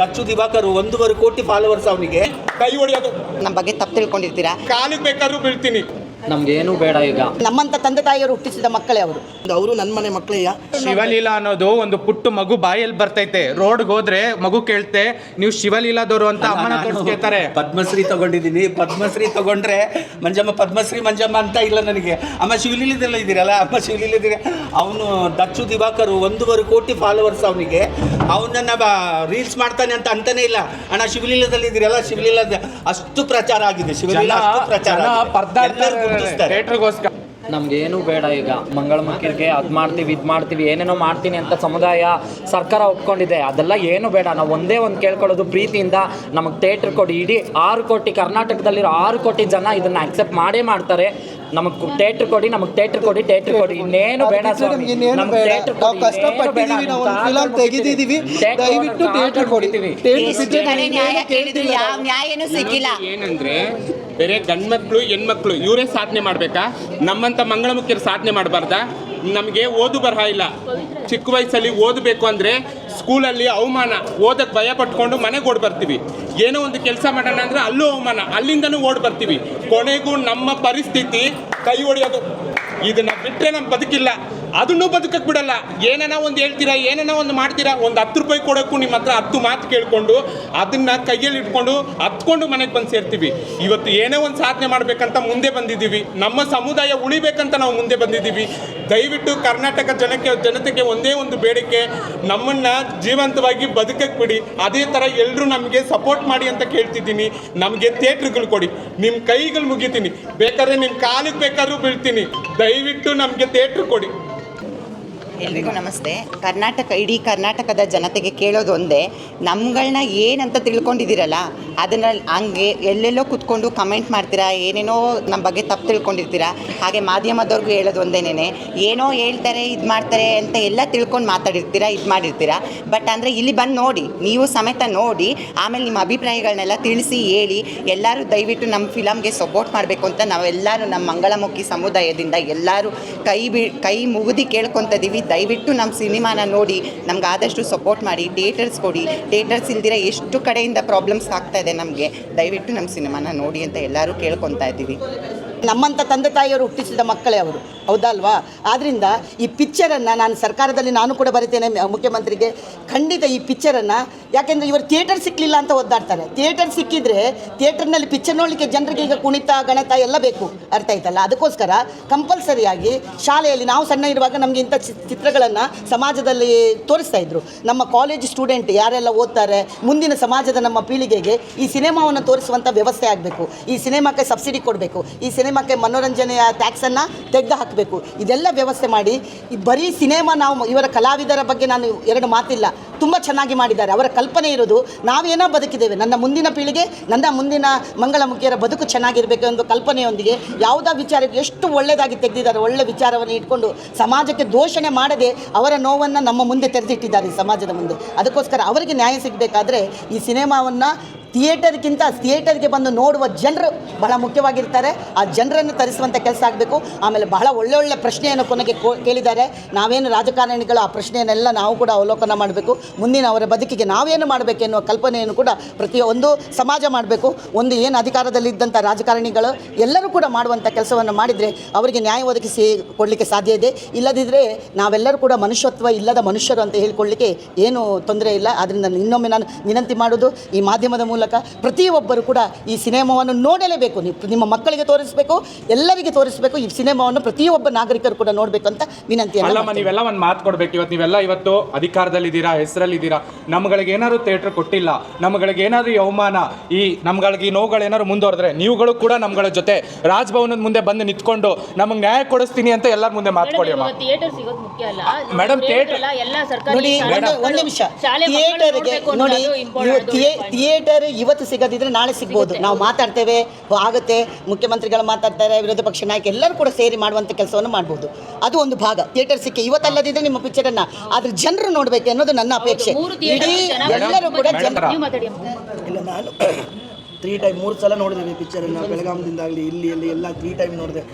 ದಚ್ಚು ದಿವಾಕರ್ 1.5 ಕೋಟಿ ಫಾಲೋವರ್ಸ್ ಅವನಿಗೆ. ಕೈ ಹೊಡೆಯೋದು ನಮ್ಮ ಬಗ್ಗೆ ತಪ್ಪು ತಿಳ್ಕೊಂಡಿರ್ತೀರಾ? ಕಾಲಿಗೆ ಬೇಕಾದ್ರೂ ಬೀಳ್ತೀನಿ. ನಮ್ಗೇನು ಬೇಡ. ಈಗ ನಮ್ಮಂತ ತಂದೆ ತಾಯಿಯವರು ಹುಟ್ಟಿಸಿದ ಮಕ್ಕಳೇ ಅವರು ನನ್ನ ಮನೆ ಮಕ್ಕಳಯ್ಯ. ಶಿವಲೀಲಾ ಅನ್ನೋದು ಒಂದು ಪುಟ್ಟ ಮಗು ಬಾಯಲ್ಲಿ ಬರ್ತೈತೆ, ರೋಡ್ಗೆ ಹೋದ್ರೆ ಮಗು ಕೇಳ್ತೆ ನೀವು ಶಿವಲೀಲಾದವರು ಅಂತ ಅಮ್ಮನ ತೋರಿಸ್ಕೇತಾರೆ. ಪದ್ಮಶ್ರೀ ತಗೊಂಡಿದ್ದೀನಿ. ಪದ್ಮಶ್ರೀ ತಗೊಂಡ್ರೆ ಮಂಜಮ್ಮ ಪದ್ಮಶ್ರೀ ಮಂಜಮ್ಮ ಅಂತ ಇಲ್ಲ ನನಗೆ. ಅಮ್ಮ ಶಿವಲೀಲದೆಲ್ಲ ಇದ್ದೀರಲ್ಲ, ಅಮ್ಮ ಶಿವಲೀಲದಿರ. ಅವನು ದಚ್ಚು ದಿವಾಕರ್ 1.5 ಕೋಟಿ ಫಾಲೋವರ್ಸ್ ಅವನಿಗೆ. ಅವನನ್ನ ರೀಲ್ಸ್ ಮಾಡ್ತಾನೆ ಅಂತ ಅಂತಾನೆ ಇಲ್ಲ. ಅಣ್ಣ ಶಿವಲೀಲದಲ್ಲಿ ಇದ್ದೀರಲ್ಲ, ಶಿವಲೀಲದ ಅಷ್ಟು ಪ್ರಚಾರ ಆಗಿದೆ. ಶಿವಲೀಲಾ ಅಷ್ಟು ಪ್ರಚಾರ ಥಿಯೇಟರ್ಗೋಸ್ಕರ ನಮ್ಗೇನು ಬೇಡ. ಈಗ ಮಂಗಳಮುಖಿಗೆ ಅದು ಮಾಡ್ತೀವಿ ಇದು ಮಾಡ್ತೀವಿ ಏನೇನೋ ಮಾಡ್ತೀನಿ ಅಂತ ಸಮುದಾಯ ಸರ್ಕಾರ ಒಪ್ಕೊಂಡಿದೆ. ಅದೆಲ್ಲ ಏನು ಬೇಡ. ನಾವು ಒಂದೇ ಒಂದು ಕೇಳ್ಕೊಳ್ಳೋದು ಪ್ರೀತಿಯಿಂದ ನಮಗೆ ಥಿಯೇಟ್ರ್ ಕೊಡಿ. ಇಡೀ 6 ಕೋಟಿ ಕರ್ನಾಟಕದಲ್ಲಿರೋ 6 ಕೋಟಿ ಜನ ಇದನ್ನು ಅಕ್ಸೆಪ್ಟ್ ಮಾಡೇ ಮಾಡ್ತಾರೆ. ನಮಗೆ ಥಿಯೇಟ್ರ್ ಕೊಡಿ, ನಮಗೆ ಥಿಯೇಟ್ರ್ ಕೊಡಿ, ಥಿಯೇಟ್ರ್ ಕೊಡಿ, ಇನ್ನೇನು ಬೇಡ ಸ್ವಾಮಿ. ನಮ್ಗೆ ಥಿಯೇಟ್ರ್ ಕೊಡಿ, ಕಷ್ಟಪಟ್ಟಿದ್ದೀವಿ, ನಾವು ಫಿಲಂ ತೆಗೆದಿದ್ದೀವಿ, ದಯವಿಟ್ಟು ಥಿಯೇಟ್ರ್ ಕೊಡ್ತೀವಿ. ಯಾವ ನ್ಯಾಯನೂ ಸಿಕ್ಕಿಲ್ಲ. ಏನಂದ್ರೆ ಬೇರೆ ಗಂಡ್ಮಕ್ಳು ಹೆಣ್ಮಕ್ಳು ಇವರೇ ಸಾಧನೆ ಮಾಡ್ಬೇಕಾ? ನಮ್ಮಂತ ಮಂಗಳಮುಖಿಯರು ಸಾಧನೆ ಮಾಡಬಾರ್ದಾ? ನಮಗೆ ಓದು ಬರಹ ಇಲ್ಲ. ಚಿಕ್ಕ ವಯಸ್ಸಲ್ಲಿ ಓದಬೇಕು ಅಂದರೆ ಸ್ಕೂಲಲ್ಲಿ ಅವಮಾನ, ಓದಕ್ಕೆ ಭಯ ಪಟ್ಕೊಂಡು ಮನೆಗೆ ಓಡಿ ಬರ್ತೀವಿ. ಏನೋ ಒಂದು ಕೆಲಸ ಮಾಡೋಣ ಅಂದರೆ ಅಲ್ಲೂ ಅವಮಾನ, ಅಲ್ಲಿಂದನೂ ಓಡಿ ಬರ್ತೀವಿ. ಕೊನೆಗೂ ನಮ್ಮ ಪರಿಸ್ಥಿತಿ ಕೈ ಹೊಡೆಯೋದು. ಇದನ್ನು ಬಿಟ್ಟರೆ ನಮ್ಮ ಬದುಕಿಲ್ಲ. ಅದನ್ನೂ ಬದುಕಕ್ಕೆ ಬಿಡಲ್ಲ. ಏನಾನ ಒಂದು ಹೇಳ್ತೀರಾ, ಏನಾನ ಒಂದು ಮಾಡ್ತೀರಾ, ಒಂದು 10 ರೂಪಾಯಿ ಕೊಡೋಕ್ಕೂ ನಿಮ್ಮ ಹತ್ರ 10 ಮಾತು ಕೇಳಿಕೊಂಡು ಅದನ್ನು ಕೈಯಲ್ಲಿ ಇಟ್ಕೊಂಡು ಹತ್ಕೊಂಡು ಮನೆಗೆ ಬಂದು ಸೇರ್ತೀವಿ. ಇವತ್ತು ಏನೋ ಒಂದು ಸಾಧನೆ ಮಾಡಬೇಕಂತ ಮುಂದೆ ಬಂದಿದ್ದೀವಿ. ನಮ್ಮ ಸಮುದಾಯ ಉಳಿಬೇಕಂತ ನಾವು ಮುಂದೆ ಬಂದಿದ್ದೀವಿ. ದಯವಿಟ್ಟು ಕರ್ನಾಟಕ ಜನತೆಗೆ ಒಂದೇ ಒಂದು ಬೇಡಿಕೆ, ನಮ್ಮನ್ನು ಜೀವಂತವಾಗಿ ಬದುಕಕ್ಕೆ ಬಿಡಿ. ಅದೇ ಥರ ಎಲ್ಲರೂ ನಮಗೆ ಸಪೋರ್ಟ್ ಮಾಡಿ ಅಂತ ಕೇಳ್ತಿದ್ದೀನಿ. ನಮಗೆ ಥಿಯೇಟ್ರ್ಗಳು ಕೊಡಿ, ನಿಮ್ಮ ಕೈಗಳು ಮುಗಿತೀನಿ, ಬೇಕಾದ್ರೆ ನಿಮ್ಮ ಕಾಲಿಗೆ ಬೇಕಾದ್ರೂ ಬೀಳ್ತೀನಿ. ದಯವಿಟ್ಟು ನಮಗೆ ಥಿಯೇಟ್ರ್ ಕೊಡಿ. ಎಲ್ರಿಗೂ ನಮಸ್ತೆ. ಇಡೀ ಕರ್ನಾಟಕದ ಜನತೆಗೆ ಕೇಳೋದು ಒಂದೇ, ನಮ್ಗಳನ್ನ ಏನಂತ ತಿಳ್ಕೊಂಡಿದ್ದೀರಲ್ಲ ಅದನ್ನು ಹಂಗೆ ಎಲ್ಲೆಲ್ಲೋ ಕೂತ್ಕೊಂಡು ಕಮೆಂಟ್ ಮಾಡ್ತೀರಾ, ಏನೇನೋ ನಮ್ಮ ಬಗ್ಗೆ ತಪ್ಪು ತಿಳ್ಕೊಂಡಿರ್ತೀರಾ. ಹಾಗೆ ಮಾಧ್ಯಮದವ್ರಿಗೂ ಹೇಳೋದು ಒಂದೇನೇ, ಏನೋ ಹೇಳ್ತಾರೆ ಇದು ಮಾಡ್ತಾರೆ ಅಂತ ಎಲ್ಲ ತಿಳ್ಕೊಂಡು ಮಾತಾಡಿರ್ತೀರಾ, ಇದು ಮಾಡಿರ್ತೀರಾ. ಬಟ್ ಅಂದರೆ ಇಲ್ಲಿ ಬಂದು ನೋಡಿ, ನೀವು ಸಮೇತ ನೋಡಿ, ಆಮೇಲೆ ನಿಮ್ಮ ಅಭಿಪ್ರಾಯಗಳನ್ನೆಲ್ಲ ತಿಳಿಸಿ ಹೇಳಿ. ಎಲ್ಲರೂ ದಯವಿಟ್ಟು ನಮ್ಮ ಫಿಲಮ್ಗೆ ಸಪೋರ್ಟ್ ಮಾಡಬೇಕು ಅಂತ ನಾವೆಲ್ಲರೂ ನಮ್ಮ ಮಂಗಳಮುಖಿ ಸಮುದಾಯದಿಂದ ಎಲ್ಲರೂ ಕೈ ಮುಗಿದು ಕೇಳ್ಕೊತಿದ್ದೀವಿ. ದಯವಿಟ್ಟು ನಮ್ಮ ಸಿನಿಮಾನ ನೋಡಿ ನಮ್ಗೆ ಆದಷ್ಟು ಸಪೋರ್ಟ್ ಮಾಡಿ, ಥಿಯೇಟರ್ಸ್ ಕೊಡಿ. ಥಿಯೇಟರ್ಸ್ ಇಲ್ದಿರ ಎಷ್ಟು ಕಡೆಯಿಂದ ಪ್ರಾಬ್ಲಮ್ಸ್ ಆಗ್ತಾ ಇದೆ ನಮಗೆ. ದಯವಿಟ್ಟು ನಮ್ಮ ಸಿನಿಮಾನ ನೋಡಿ ಅಂತ ಎಲ್ಲರೂ ಕೇಳ್ಕೊತಾ ಇದ್ದೀವಿ. ನಮ್ಮಂಥ ತಂದೆ ತಾಯಿಯವರು ಹುಟ್ಟಿಸಿದ ಮಕ್ಕಳೇ ಅವರು, ಹೌದಲ್ವಾ? ಆದ್ದರಿಂದ ಈ ಪಿಕ್ಚರನ್ನು ನಾನು ಸರ್ಕಾರದಲ್ಲಿ ನಾನು ಕೂಡ ಬರಿತೇನೆ ಮುಖ್ಯಮಂತ್ರಿಗೆ. ಖಂಡಿತ ಈ ಪಿಕ್ಚರನ್ನು, ಯಾಕೆಂದರೆ ಇವರು ಥಿಯೇಟರ್ ಸಿಕ್ಕಲಿಲ್ಲ ಅಂತ ಒದ್ದಾಡ್ತಾರೆ. ಥಿಯೇಟರ್ ಸಿಕ್ಕಿದ್ರೆ ಥಿಯೇಟರ್ನಲ್ಲಿ ಪಿಕ್ಚರ್ ನೋಡಲಿಕ್ಕೆ ಜನರಿಗೆ ಈಗ ಕುಣಿತ ಗಣಿತ ಎಲ್ಲ ಬೇಕು, ಅರ್ಥ ಆಯ್ತಲ್ಲ? ಅದಕ್ಕೋಸ್ಕರ ಕಂಪಲ್ಸರಿಯಾಗಿ ಶಾಲೆಯಲ್ಲಿ ನಾವು ಸಣ್ಣ ಇರುವಾಗ ನಮಗೆ ಇಂಥ ಚಿತ್ರಗಳನ್ನು ಸಮಾಜದಲ್ಲಿ ತೋರಿಸ್ತಾ ಇದ್ರು. ನಮ್ಮ ಕಾಲೇಜ್ ಸ್ಟೂಡೆಂಟ್ ಯಾರೆಲ್ಲ ಓದ್ತಾರೆ, ಮುಂದಿನ ಸಮಾಜದ ನಮ್ಮ ಪೀಳಿಗೆಗೆ ಈ ಸಿನಿಮಾವನ್ನು ತೋರಿಸುವಂಥ ವ್ಯವಸ್ಥೆ ಆಗಬೇಕು. ಈ ಸಿನಿಮಾಕ್ಕೆ ಸಬ್ಸಿಡಿ ಕೊಡಬೇಕು, ಈ ಸಿನಿಮಾಕ್ಕೆ ಮನೋರಂಜನೆಯ ಟ್ಯಾಕ್ಸನ್ನು ತೆಗೆದು ಹಾಕಬೇಕು. ಇದೆಲ್ಲ ವ್ಯವಸ್ಥೆ ಮಾಡಿ ಬರೀ ಸಿನಿಮಾ, ನಾವು ಇವರ ಕಲಾವಿದರ ಬಗ್ಗೆ ನಾನು 2 ಮಾತಿಲ್ಲ, ತುಂಬ ಚೆನ್ನಾಗಿ ಮಾಡಿದ್ದಾರೆ. ಅವರ ಕಲ್ಪನೆ ಇರೋದು ನಾವೇನೋ ಬದುಕಿದ್ದೇವೆ, ನನ್ನ ಮುಂದಿನ ಪೀಳಿಗೆ, ನನ್ನ ಮುಂದಿನ ಮಂಗಳಮುಖಿಯರ ಬದುಕು ಚೆನ್ನಾಗಿರಬೇಕು ಎಂದು ಕಲ್ಪನೆಯೊಂದಿಗೆ ಯಾವುದೋ ವಿಚಾರಕ್ಕೆ ಎಷ್ಟು ಒಳ್ಳೆಯದಾಗಿ ತೆಗೆದಿದ್ದಾರೆ. ಒಳ್ಳೆ ವಿಚಾರವನ್ನು ಇಟ್ಕೊಂಡು ಸಮಾಜಕ್ಕೆ ದೋಷಣೆ ಮಾಡದೆ ಅವರ ನೋವನ್ನು ನಮ್ಮ ಮುಂದೆ ತೆರೆದಿಟ್ಟಿದ್ದಾರೆ, ಈ ಸಮಾಜದ ಮುಂದೆ. ಅದಕ್ಕೋಸ್ಕರ ಅವರಿಗೆ ನ್ಯಾಯ ಸಿಗಬೇಕಾದ್ರೆ ಈ ಸಿನಿಮಾವನ್ನು ಥಿಯೇಟರ್ಗೆ ಬಂದು ನೋಡುವ ಜನರು ಬಹಳ ಮುಖ್ಯವಾಗಿರ್ತಾರೆ. ಆ ಜನರನ್ನು ತರಿಸುವಂಥ ಕೆಲಸ ಆಗಬೇಕು. ಆಮೇಲೆ ಬಹಳ ಒಳ್ಳೊಳ್ಳೆ ಪ್ರಶ್ನೆಯನ್ನು ಕೊನೆಗೆ ಕೇಳಿದ್ದಾರೆ. ನಾವೇನು ರಾಜಕಾರಣಿಗಳು, ಆ ಪ್ರಶ್ನೆಯನ್ನೆಲ್ಲ ನಾವು ಕೂಡ ಅವಲೋಕನ ಮಾಡಬೇಕು. ಮುಂದಿನ ಅವರ ಬದುಕಿಗೆ ನಾವೇನು ಮಾಡಬೇಕೆನ್ನುವ ಕಲ್ಪನೆಯನ್ನು ಕೂಡ ಪ್ರತಿಯೊಂದು ಸಮಾಜ ಮಾಡಬೇಕು. ಒಂದು ಏನು ಅಧಿಕಾರದಲ್ಲಿದ್ದಂಥ ರಾಜಕಾರಣಿಗಳು ಎಲ್ಲರೂ ಕೂಡ ಮಾಡುವಂಥ ಕೆಲಸವನ್ನು ಮಾಡಿದರೆ ಅವರಿಗೆ ನ್ಯಾಯ ಒದಗಿಸಿ ಕೊಡಲಿಕ್ಕೆ ಸಾಧ್ಯ ಇದೆ. ಇಲ್ಲದಿದ್ದರೆ ನಾವೆಲ್ಲರೂ ಕೂಡ ಮನುಷ್ಯತ್ವ ಇಲ್ಲದ ಮನುಷ್ಯರು ಅಂತ ಹೇಳಿಕೊಳ್ಳಲಿಕ್ಕೆ ಏನು ತೊಂದರೆ ಇಲ್ಲ. ಆದ್ದರಿಂದ ಇನ್ನೊಮ್ಮೆ ನಾನು ವಿನಂತಿ ಮಾಡೋದು, ಈ ಮಾಧ್ಯಮದ ಮೂಲಕ ಪ್ರತಿಯೊಬ್ಬರು ಕೂಡ ಈ ಸಿನಿಮಾವನ್ನು ನೋಡಲೇಬೇಕು. ನಿಮ್ಮ ಮಕ್ಕಳಿಗೆ ತೋರಿಸಬೇಕು, ಎಲ್ಲರಿಗೆ ತೋರಿಸಬೇಕು. ಈ ಸಿನಿಮಾವನ್ನು ಪ್ರತಿಯೊಬ್ಬ ನಾಗರಿಕರು ಕೂಡ ನೋಡಬೇಕು ಅಂತ ವಿನಂತಿ. ನೀವೆಲ್ಲ ಒಂದು ಮಾತು ಕೊಡಬೇಕು. ನೀವೆಲ್ಲ ಇವತ್ತು ಅಧಿಕಾರದಲ್ಲಿದ್ದೀರಾ, ಹೆಸರಲ್ಲಿದ್ದೀರಾ. ನಮ್ಗಳಿಗೆ ಏನಾದ್ರು ಥಿಯೇಟರ್ ಕೊಟ್ಟಿಲ್ಲ, ನಮ್ಗಳಿಗೆ ಏನಾದ್ರು ಅವಮಾನ, ಈ ನಮ್ಗಳಿಗೆ ಈ ನೋವುಗಳೇನಾದ್ರು ಮುಂದುವರೆದ್ರೆ ನೀವುಗಳು ಕೂಡ ನಮ್ಗಳ ಜೊತೆ ರಾಜಭವನದ ಮುಂದೆ ಬಂದು ನಿಂತ್ಕೊಂಡು ನಮಗೆ ನ್ಯಾಯ ಕೊಡಿಸ್ತೀನಿ ಅಂತ ಎಲ್ಲರ ಮುಂದೆ ಮಾತುಕೊಡಿ ಅಮ್ಮ. ಮೇಡಮ್ ನೋಡಿ, ಒಂದು ನಿಮಿಷ, ಥಿಯೇಟರ್ ಇವತ್ತು ಸಿಗದಿದ್ರೆ ನಾಳೆ ಸಿಗ್ಬೋದು. ನಾವು ಮಾತಾಡ್ತೇವೆ, ಆಗುತ್ತೆ, ಮುಖ್ಯಮಂತ್ರಿಗಳು ಮಾತಾಡ್ತಾರೆ, ವಿರೋಧ ಪಕ್ಷ ನಾಯಕ ಎಲ್ಲರೂ ಕೂಡ ಸೇರಿ ಮಾಡುವಂಥ ಕೆಲಸವನ್ನು ಮಾಡ್ಬೋದು. ಅದು ಒಂದು ಭಾಗ. ಥಿಯೇಟರ್ ಸಿಕ್ಕಿ ಇವತ್ತಲ್ಲದಿದ್ರೆ ನಿಮ್ಮ ಪಿಕ್ಚರನ್ನು ಆದರೆ ಜನರು ನೋಡಬೇಕು ಅನ್ನೋದು ನನ್ನ ಅಪೇಕ್ಷೆ. ಇಡೀ ಎಲ್ಲರೂ ಕೂಡ ಜನರು. ಇಲ್ಲ, ನಾನು 3 ಟೈಮ್ 3 ಸಲ ನೋಡಿದ್ದೇವೆ ಪಿಕ್ಚರನ್ನು. ಬೆಳಗಾಮದಿಂದಾಗಲಿ ಇಲ್ಲಿ ಎಲ್ಲ 3 ಟೈಮ್ ನೋಡಿದೆ.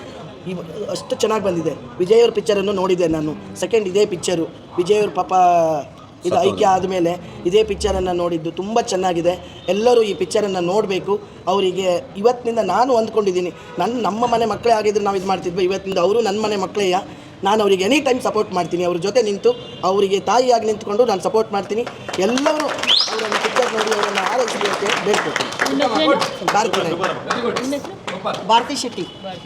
ಅಷ್ಟು ಚೆನ್ನಾಗಿ ಬಂದಿದೆ. ವಿಜಯ್ ಅವ್ರ ಪಿಕ್ಚರನ್ನು ನೋಡಿದ್ದೆ ನಾನು. ಸೆಕೆಂಡ್ ಇದೇ ಪಿಕ್ಚರು. ವಿಜಯ್ ಅವ್ರ ಪಾಪ ಇದು ಐಕ್ಯ ಆದಮೇಲೆ ಇದೇ ಪಿಕ್ಚರನ್ನು ನೋಡಿದ್ದು ತುಂಬ ಚೆನ್ನಾಗಿದೆ. ಎಲ್ಲರೂ ಈ ಪಿಕ್ಚರನ್ನು ನೋಡಬೇಕು. ಅವರಿಗೆ ಇವತ್ತಿನಿಂದ ನಾನು ಅಂದ್ಕೊಂಡಿದ್ದೀನಿ, ನಮ್ಮ ಮನೆ ಮಕ್ಕಳೇ ಆಗಿದ್ರೆ ನಾವು ಇದು ಮಾಡ್ತಿದ್ವಿ, ಇವತ್ತಿನಿಂದ ಅವರು ನನ್ನ ಮನೆ ಮಕ್ಕಳೆಯ. ನಾನು ಅವರಿಗೆ ಎನಿ ಟೈಮ್ ಸಪೋರ್ಟ್ ಮಾಡ್ತೀನಿ, ಅವ್ರ ಜೊತೆ ನಿಂತು ಅವರಿಗೆ ತಾಯಿಯಾಗಿ ನಿಂತ್ಕೊಂಡು ನಾನು ಸಪೋರ್ಟ್ ಮಾಡ್ತೀನಿ. ಎಲ್ಲರೂ ಅವರನ್ನು ಪಿಕ್ಚರ್ ನೋಡಿ ಅವರನ್ನು ಆರೈಸಲಿಕ್ಕೆ ಬೇಕು. ಭಾರತಿ ಶೆಟ್ಟಿ.